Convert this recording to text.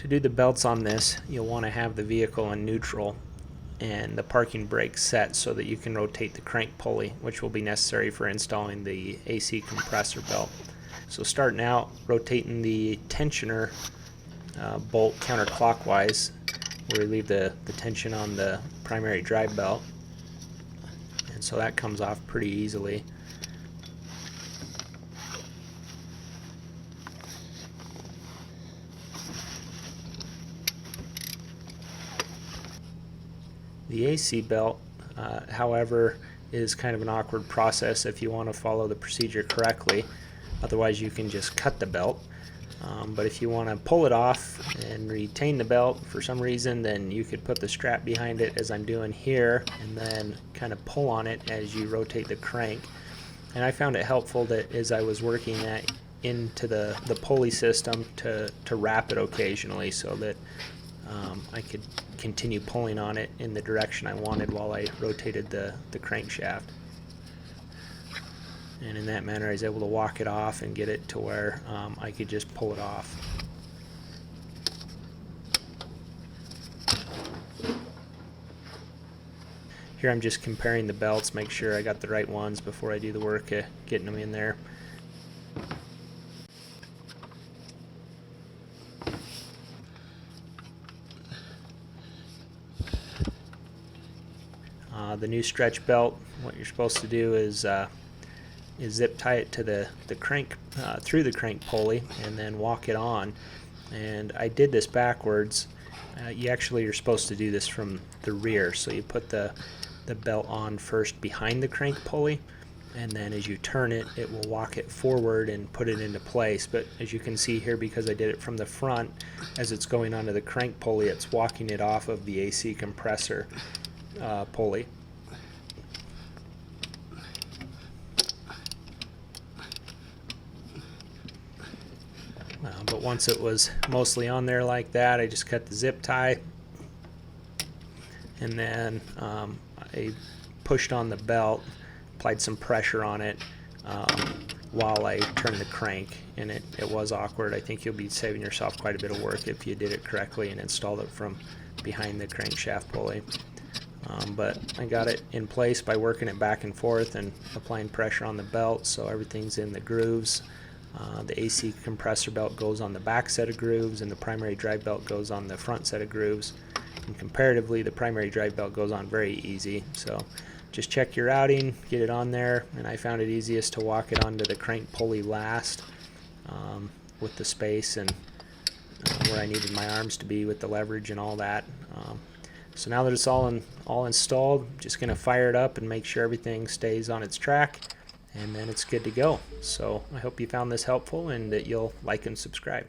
To do the belts on this, you'll want to have the vehicle in neutral and the parking brake set so that you can rotate the crank pulley, which will be necessary for installing the AC compressor belt. So starting out, rotating the tensioner bolt counterclockwise, where we leave the tension on the primary drive belt, and so that comes off pretty easily. The AC belt, however, is kind of an awkward process if you want to follow the procedure correctly. Otherwise you can just cut the belt. But if you want to pull it off and retain the belt for some reason, then you could put the strap behind it as I'm doing here and then kind of pull on it as you rotate the crank. And I found it helpful that as I was working that into the pulley system to wrap it occasionally so that I could continue pulling on it in the direction I wanted while I rotated the crankshaft. And in that manner I was able to walk it off and get it to where I could just pull it off. Here I'm just comparing the belts, make sure I got the right ones before I do the work of getting them in there. The new stretch belt, what you're supposed to do is zip tie it to the crank, through the crank pulley, and then walk it on. And I did this backwards. You're supposed to do this from the rear, so you put the belt on first behind the crank pulley, and then as you turn it, it will walk it forward and put it into place. But as you can see here, because I did it from the front, as it's going onto the crank pulley, it's walking it off of the AC compressor pulley. But once it was mostly on there like that, I just cut the zip tie, and then I pushed on the belt, applied some pressure on it while I turned the crank, and it was awkward. I think you'll be saving yourself quite a bit of work if you did it correctly and installed it from behind the crankshaft pulley. But I got it in place by working it back and forth and applying pressure on the belt so everything's in the grooves. The AC compressor belt goes on the back set of grooves, and the primary drive belt goes on the front set of grooves. And comparatively, the primary drive belt goes on very easy. So just check your routing, get it on there, and I found it easiest to walk it onto the crank pulley last with the space and where I needed my arms to be with the leverage and all that. So now that it's all installed, I'm just going to fire it up and make sure everything stays on its track, and then it's good to go. So I hope you found this helpful and that you'll like and subscribe.